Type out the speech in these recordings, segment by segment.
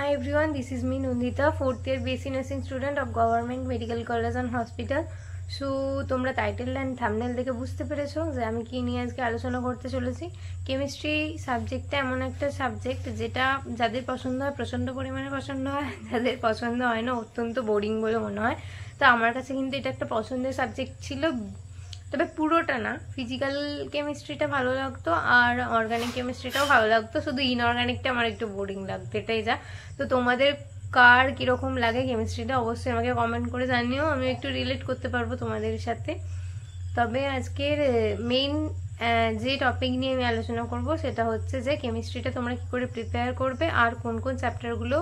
Hi everyone, this is me Nundita, 4th year BSc Nursing student of Government Medical College and Hospital. So তোমরা title and thumbnail দেখে বুঝতে পেরেছো যে আমি কি নিয়ে আজকে আলোচনা করতে চলেছি। কেমিস্ট্রি সাবজেক্টটা এমন একটা সাবজেক্ট যেটা যাদের পছন্দ হয় প্রচণ্ড পরিমাণে পছন্দ হয়, যাদের পছন্দ হয় না অত্যন্ত বোরিং বলে মনে হয়। তো আমার কাছে কিন্তু এটা একটা পছন্দের সাবজেক্ট ছিল, তবে পুরোটা না। ফিজিক্যাল কেমিস্ট্রিটা ভালো লাগতো আর অর্গানিক কেমিস্ট্রিটাও ভালো লাগতো, শুধু ইনঅর্গানিকটা আমার একটু বোরিং লাগতো, এটাই যা। তো তোমাদের কার কীরকম লাগে কেমিস্ট্রিটা অবশ্যই আমাকে কমেন্ট করে জানিও, আমি একটু রিলেট করতে পারবো তোমাদের সাথে। তবে আজকের মেইন যে টপিক নিয়ে আমি আলোচনা করব সেটা হচ্ছে যে কেমিস্ট্রিটা তোমরা কী করে প্রিপেয়ার করবে আর কোন কোন চ্যাপ্টারগুলো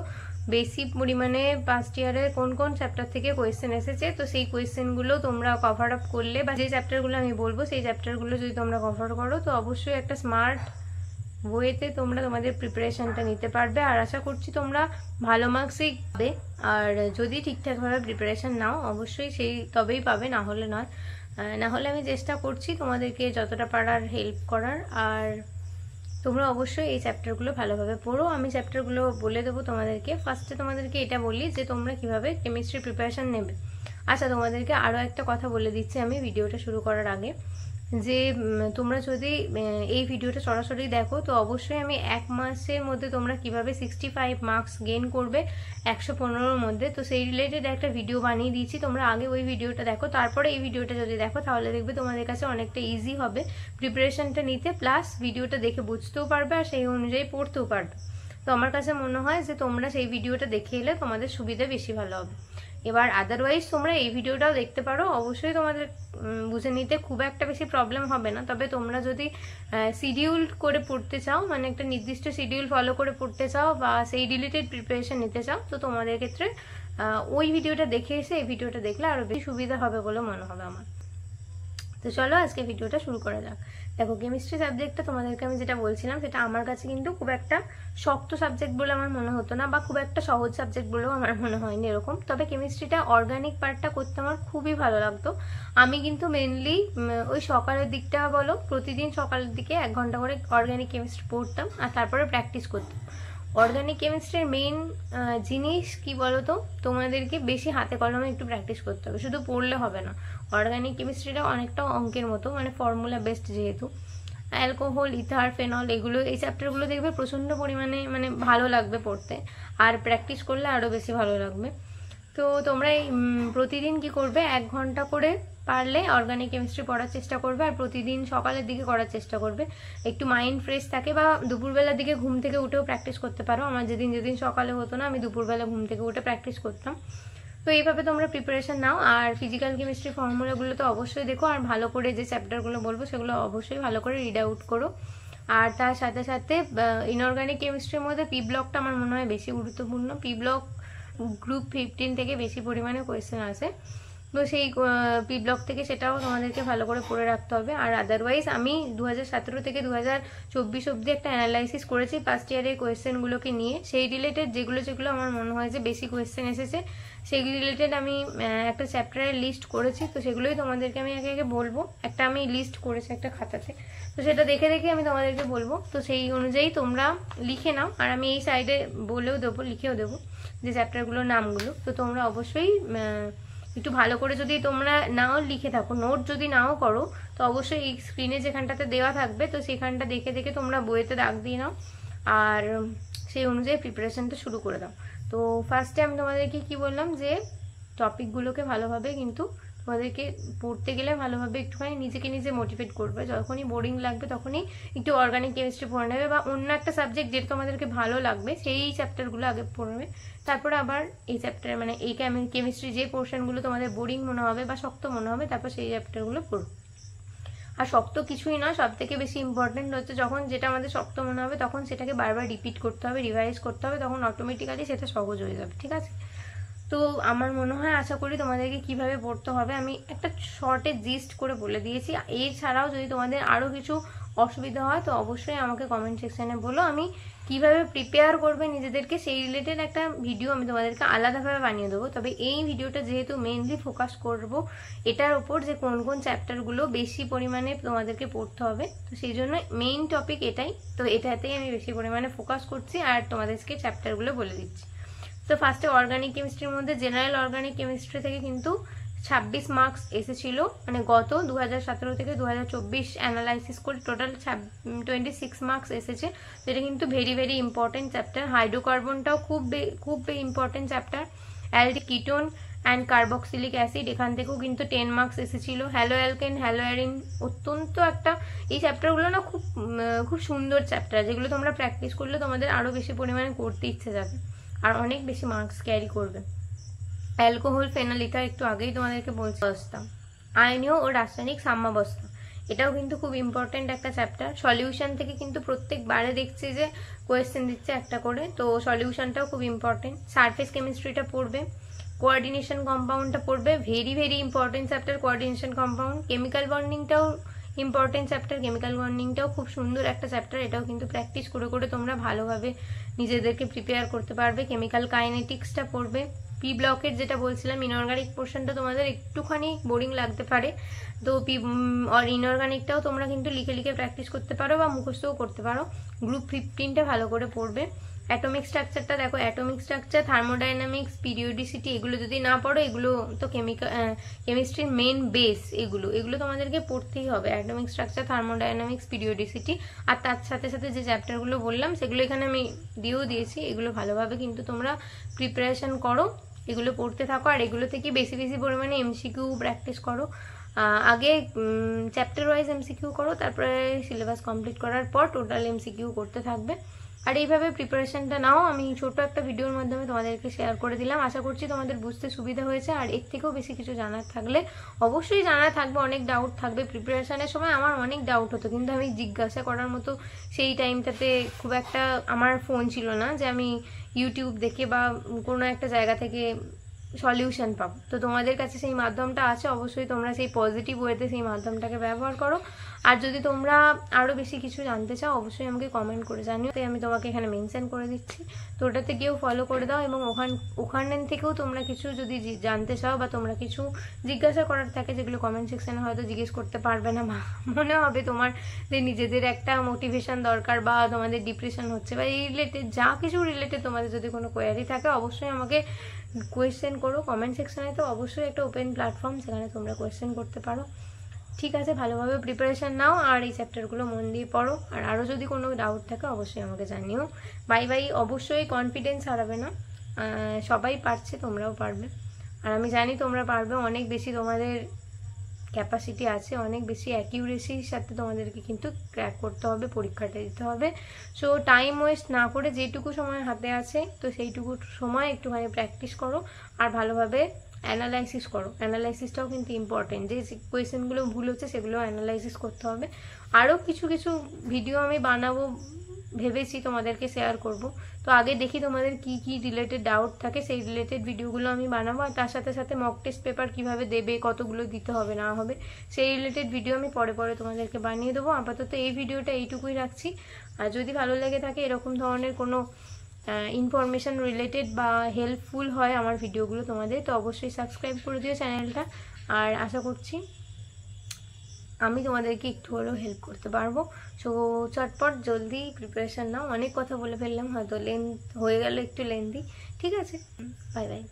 বেশি পরিমাণে ফার্স্ট ইয়ারে কোন কোন চ্যাপ্টার থেকে কোয়েশ্চেন এসেছে, তো সেই কোয়েশ্চেনগুলো তোমরা কভার আপ করলে বা যে চ্যাপ্টারগুলো আমি বলবো সেই চ্যাপ্টারগুলো যদি তোমরা কভার করো তো অবশ্যই একটা স্মার্ট ওয়েতে তোমরা তোমাদের প্রিপারেশনটা নিতে পারবে। আর আশা করছি তোমরা ভালো মার্কসই পাবে, আর যদি ঠিকঠাকভাবে প্রিপারেশন নাও অবশ্যই সেই তবেই পাবে, না হলে নয়। না হলে আমি চেষ্টা করছি তোমাদেরকে যতটা পারার হেল্প করার। আর তোমরা অবশ্যই এই চ্যাপ্টারগুলো ভালোভাবে পড়ো, আমি চ্যাপ্টারগুলো বলে দেবো তোমাদেরকে। ফার্স্টে তোমাদেরকে এটা বলি যে তোমরা কিভাবে কেমিস্ট্রি প্রিপারেশন নেবে। আচ্ছা, তোমাদেরকে আরও একটা কথা বলে দিচ্ছি আমি ভিডিওটা শুরু করার আগে, যে তোমরা যদি এই ভিডিওটা সরাসরি দেখো তো অবশ্যই আমি 1 মাসের মধ্যে তোমরা কিভাবে 65 মার্কস গেইন করবে 115-র মধ্যে, তো সেই রিলেটেড একটা ভিডিও বানিয়ে দিয়েছি। তোমরা আগে ওই ভিডিওটা দেখো, তারপরে এই ভিডিওটা যদি দেখো তাহলে দেখবে তোমাদের কাছে অনেকটা ইজি হবে প্রিপারেশনটা নিতে, প্লাস ভিডিওটা দেখে বুঝতেও পারবে আর সেই অনুযায়ী পড়তেও পারবে। তো আমার কাছে মনে হয় যে তোমরা সেই ভিডিওটা দেখে এলে তোমাদের সুবিধা বেশি ভালো হবে। এবার আদারওয়াইজ তোমরা এই ভিডিওটাও দেখতে পারো, অবশ্যই তোমাদের বুঝে নিতে খুব একটা বেশি প্রবলেম হবে না। তবে তোমরা যদি শিডিউল করে পড়তে চাও, মানে একটা নির্দিষ্ট শিডিউল ফলো করে পড়তে চাও বা সেই রিলেটেড প্রিপারেশন নিতে চাও, তো তোমাদের ক্ষেত্রে ওই ভিডিওটা দেখে এসে এই ভিডিওটা দেখলে আরও বেশি সুবিধা হবে বলে মনে হবে আমার। তো চলো আজকে ভিডিওটা শুরু করা যাক। দেখো, কেমিস্ট্রি সাবজেক্টটা তোমাদেরকে আমি যেটা বলছিলাম সেটা আমার কাছে কিন্তু খুব একটা শক্ত সাবজেক্ট বলে আমার মনে হতো না, বা খুব একটা সহজ সাবজেক্ট বলেও আমার মনে হয়নি এরকম। তবে কেমিস্ট্রিটা অর্গানিক পার্টটা করতে আমার খুবই ভালো লাগতো। আমি কিন্তু মেনলি ওই সকালের দিকটা বলো, প্রতিদিন সকালের দিকে 1 ঘন্টা করে অর্গানিক কেমিস্ট্রি পড়তাম আর তারপরে প্র্যাকটিস করতাম। অর্গানিক কেমিস্ট্রির মেইন জিনিস কি বলতো, তোমাদেরকে বেশি হাতে কলমে একটু প্র্যাকটিস করতে হবে, শুধু পড়লে হবে না। অর্গানিক কেমিস্ট্রিটা অনেকটা অঙ্কের মতো, মানে ফর্মুলা বেসড, যেহেতু অ্যালকোহল, ইথার, ফেনল, এগুলো এই চ্যাপ্টারগুলো দেখবে প্রচণ্ড পরিমাণে মানে ভালো লাগবে পড়তে, আর প্র্যাকটিস করলে আরও বেশি ভালো লাগবে। তো তোমরা এই প্রতিদিন কি করবে, 1 ঘন্টা করে পারলে অর্গানিক কেমিস্ট্রি পড়ার চেষ্টা করবে, আর প্রতিদিন সকালের দিকে করার চেষ্টা করবে, একটু মাইন্ড ফ্রেশ থাকে। বা দুপুরবেলার দিকে ঘুম থেকে উঠেও প্র্যাকটিস করতে পারো। আমার যেদিন সকালে হতো না, আমি দুপুরবেলা ঘুম থেকে উঠে প্র্যাকটিস করতাম। তো এইভাবে তোমরা প্রিপারেশন নাও। আর ফিজিক্যাল কেমিস্ট্রি ফর্মুলাগুলো তো অবশ্যই দেখো, আর ভালো করে যে চ্যাপ্টারগুলো বলবো সেগুলো অবশ্যই ভালো করে রিড আউট করো। আর তার সাথে সাথে ইনঅর্গানিক কেমিস্ট্রির মধ্যে পি ব্লকটা আমার মনে হয় বেশি গুরুত্বপূর্ণ। পি ব্লক গ্রুপ 15 থেকে বেশি পরিমাণে কোয়েশ্চেন আসে, তো সেই পি ব্লক থেকে সেটাও তোমাদেরকে ভালো করে পড়ে রাখতে হবে। আর আদারওয়াইজ আমি 2017 থেকে 2024 অবধি একটা অ্যানালাইসিস করেছি ফার্স্ট ইয়ারের কোয়েশ্চেনগুলোকে নিয়ে, সেই রিলেটেড যেগুলো আমার মনে হয় যে বেশি কোয়েশ্চেন এসেছে সেগুলি রিলেটেড আমি একটা চ্যাপ্টারের লিস্ট করেছি। তো সেগুলোই তোমাদেরকে আমি একে একে বলবো। একটা আমি লিস্ট করেছি একটা খাতাতে, তো সেটা দেখে দেখে আমি তোমাদেরকে বলবো, তো সেই অনুযায়ী তোমরা লিখে নাও। আর আমি এই সাইডে বলেও দেবো, লিখেও দেবো যে চ্যাপ্টারগুলোর নামগুলো। তো তোমরা অবশ্যই একটু ভালো করে যদি তোমরা নাও লিখে থাকো, নোট যদি নাও করো, তো অবশ্যই এই স্ক্রিনে যেখানটাতে দেওয়া থাকবে তো সেখানটা দেখে দেখে তোমরা বইয়েতে দাগ দিয়ে নাও, আর সেই অনুযায়ী প্রিপারেশনটা শুরু করে দাও। তো ফার্স্টে আমি তোমাদেরকে কি বললাম যে টপিকগুলোকে ভালোভাবে কিন্তু তোমাদেরকে পড়তে গেলে ভালোভাবে একটুখানি নিজেকে নিজে মোটিভেট করবে। যখনই বোরিং লাগবে তখনই একটু অর্গানিক কেমিস্ট্রি পড়ে নেবে, বা অন্য একটা সাবজেক্ট যেটা তোমাদেরকে ভালো লাগবে সেই চ্যাপ্টারগুলো আগে পড়বে, তারপরে আবার এই চ্যাপ্টার মানে এই কেমিস্ট্রি যে পোর্শনগুলো তোমাদের বোরিং মনে হবে বা শক্ত মনে হবে তারপর সেই চ্যাপ্টারগুলো পড়বে। আর শক্ত কিছুই না, সব থেকে বেশি ইম্পর্টেন্ট হচ্ছে যখন যেটা আমাদের শক্ত মনে হবে তখন সেটাকে বারবার রিপিট করতে হবে, রিভাইজ করতে হবে, তখন অটোমেটিক্যালি সেটা সহজ হয়ে যাবে। ঠিক আছে, তো আমার মনে হয় আশা করি তোমাদেরকে কিভাবে পড়তে হবে আমি একটা শর্টে জিস্ট করে বলে দিয়েছি। এছাড়াও যদি তোমাদের আরও কিছু অসুবিধা হয় তো অবশ্যই আমাকে কমেন্ট সেকশানে বলো, আমি কিভাবে প্রিপেয়ার করবে নিজেদেরকে সেই রিলেটেড একটা ভিডিও আমি তোমাদেরকে আলাদাভাবে বানিয়ে দেবো। তবে এই ভিডিওটা যেহেতু মেইনলি ফোকাস করব এটার ওপর যে কোন কোন চ্যাপ্টারগুলো বেশি পরিমাণে তোমাদেরকে পড়তে হবে, তো সেই জন্য মেইন টপিক এটাই, তো এটাতেই আমি বেশি পরিমাণে ফোকাস করছি আর তোমাদেরকে চ্যাপ্টারগুলো বলে দিচ্ছি। তো ফার্স্টে অর্গানিক কেমিস্ট্রির মধ্যে জেনারেল অর্গানিক কেমিস্ট্রি থেকে কিন্তু 26 মার্কস এসেছিল, মানে গত 2017 থেকে 2024 অ্যানালাইসিস করে টোটাল 26 মার্কস এসেছে। যেটা কিন্তু ভেরি ভেরি ইম্পর্টেন্ট চ্যাপ্টার। হাইড্রোকার্বনটাও খুব important chapter. Aldehyde ketone and carboxylic acid, এখান থেকেও কিন্তু 10 মার্কস এসেছিল। হ্যালো অ্যালকেন, হ্যালো অ্যারিন, অত্যন্ত একটা, এই চ্যাপ্টারগুলো না খুব সুন্দর চ্যাপ্টার, যেগুলো তোমরা প্র্যাকটিস করলে তোমাদের আরও বেশি পরিমাণে করতে ইচ্ছে যাবে আর অনেক বেশি মার্কস ক্যারি করবে। অ্যালকোহল ফেনল ইথার একটু আগেই তোমাদেরকে বলতাম। আয়নীয় ও রাসায়নিক সাম্যাবস্থা, এটাও কিন্তু খুব ইম্পর্টেন্ট একটা চ্যাপ্টার। সলিউশন থেকে কিন্তু প্রত্যেকবারে দেখছি যে কোয়েশ্চেন দিচ্ছে একটা করে, তো সলিউশনটাও খুব ইম্পর্টেন্ট। সারফেস কেমিস্ট্রিটা পড়বে, কোঅর্ডিনেশন কম্পাউন্ডটা পড়বে, very very important chapter coordination compound. Chemical বন্ডিংটাও ইম্পর্টেন্ট চ্যাপ্টার, কেমিক্যাল বন্ডিংটাও খুব সুন্দর একটা চ্যাপ্টার, এটাও কিন্তু প্র্যাকটিস করে করে তোমরা ভালোভাবে নিজেদেরকে প্রিপেয়ার করতে পারবে। কেমিক্যাল কাইনেটিক্সটা পড়বে। পি ব্লকের যেটা বলছিলাম ইনঅর্গানিক পোর্শনটা তোমাদের একটুখানি বোরিং লাগতে পারে, তো ইনঅর্গানিকটাও তোমরা কিন্তু লিখে লিখে প্র্যাকটিস করতে পারো বা মুখস্থও করতে পারো। গ্রুপ 15টা ভালো করে পড়বে। অ্যাটমিক স্ট্রাকচারটা দেখো, অ্যাটমিক স্ট্রাকচার, থার্মোডাইনামিক্স, পিরিয়ডিসিটি, এগুলো যদি না পড়ো, এগুলো তো কেমিস্ট্রির মেন বেস, এগুলো তোমাদেরকে পড়তেই হবে। অ্যাটমিক স্ট্রাকচার, থার্মোডাইনামিক্স, পিরিয়ডিসিটি, আর তার সাথে সাথে যে চ্যাপ্টারগুলো বললাম সেগুলো এখানে আমি দিয়েছি। এগুলো ভালোভাবে কিন্তু তোমরা প্রিপারেশন করো, এগুলো পড়তে থাকো, আর এগুলো থেকে বেশি বেশি পরিমাণে এমসিকিউ প্র্যাকটিস করো। আগে চ্যাপ্টার ওয়াইজ এমসিকিউ করো, তারপরে সিলেবাস কমপ্লিট করার পর টোটাল এমসিকিউ করতে থাকবে। আর এইভাবে প্রিপারেশনটা নাও। আমি ছোট একটা ভিডিওর মাধ্যমে তোমাদেরকে শেয়ার করে দিলাম, আশা করছি তোমাদের বুঝতে সুবিধা হয়েছে। আর এর থেকেও বেশি কিছু জানার থাকলে অবশ্যই জানার থাকবে, অনেক ডাউট থাকবে। প্রিপারেশনের সময় আমার অনেক ডাউট হতো, কিন্তু আমি জিজ্ঞাসা করার মতো সেই টাইমটাতে খুব একটা আমার ফোন ছিল না যে আমি ইউটিউব দেখে বা কোনো একটা জায়গা থেকে সলিউশন পাবো। তো তোমাদের কাছে সেই মাধ্যমটা আছে, অবশ্যই তোমরা সেই পজিটিভ ওয়েতে সেই মাধ্যমটাকে ব্যবহার করো। আর যদি তোমরা আরও বেশি কিছু জানতে চাও অবশ্যই আমাকে কমেন্ট করে জানিও, তাই আমি তোমাকে এখানে মেনশন করে দিচ্ছি। তো ওটাতে গিয়েও ফলো করে দাও, এবং ওখান থেকেও তোমরা কিছু যদি জানতে চাও বা তোমরা কিছু জিজ্ঞাসা করার থাকে যেগুলো কমেন্ট সেকশনে হয়তো জিজ্ঞেস করতে পারবে না, মনে হবে তোমার যে নিজেদের একটা মোটিভেশন দরকার বা তোমাদের ডিপ্রেশন হচ্ছে বা এই রিলেটেড যা কিছু রিলেটেড তোমাদের যদি কোনো কোয়ারি থাকে অবশ্যই আমাকে কোয়েশ্চেন করো কমেন্ট সেকশনে। তো অবশ্যই একটা ওপেন প্ল্যাটফর্ম, সেখানে তোমরা কোয়েশ্চেন করতে পারো। ঠিক আছে, ভালোভাবে প্রিপারেশান নাও আর এই চ্যাপ্টারগুলো মন দিয়ে পড়ো। আর আরও যদি কোনো ডাউট থাকে অবশ্যই আমাকে জানিও। বাই, অবশ্যই কনফিডেন্স হারাবে না, সবাই পারছে, তোমরাও পারবে। আর আমি জানি তোমরা পারবে, অনেক বেশি তোমাদের ক্যাপাসিটি আছে, অনেক বেশি অ্যাকিউরেসির সাথে তোমাদেরকে কিন্তু ক্র্যাক করতে হবে, পরীক্ষাটা দিতে হবে। সো টাইম ওয়েস্ট না করে যেটুকু সময় হাতে আছে তো সেইটুকু সময় একটুখানি প্র্যাকটিস করো আর ভালোভাবে অ্যানালাইসিস করো। অ্যানালাইসিসটাও কিন্তু ইম্পর্টেন্ট, যে কোয়েশ্চেনগুলো ভুল হচ্ছে সেগুলো অ্যানালাইসিস করতে হবে। আরও কিছু ভিডিও আমি বানাবো ভেবেছি, তোমাদেরকে শেয়ার করব। তো আগে দেখি তোমাদের কি কি রিলেটেড ডাউট থাকে, সেই রিলেটেড ভিডিওগুলো আমি বানাবো। আর তার সাথে সাথে মক টেস্ট পেপার কীভাবে দেবে, কতগুলো দিতে হবে না হবে, সেই রিলেটেড ভিডিও আমি পরে তোমাদেরকে বানিয়ে দেবো। আপাতত এই ভিডিওটা এইটুকুই রাখছি। আর যদি ভালো লেগে থাকে, এরকম ধরনের কোনো ইনফরমেশান রিলেটেড বা হেল্পফুল হয় আমার ভিডিওগুলো তোমাদের, তো অবশ্যই সাবস্ক্রাইব করে দিও চ্যানেলটা। আর আশা করছি আমি তোমাদেরকে একটু হলেও হেল্প করতে পারবো। সো চটপট জলদি প্রিপারেশান নাও। অনেক কথা বলে ফেললাম, হয়তো লেন্থ হয়ে গেল, একটু লেন্থি। ঠিক আছে, বাই।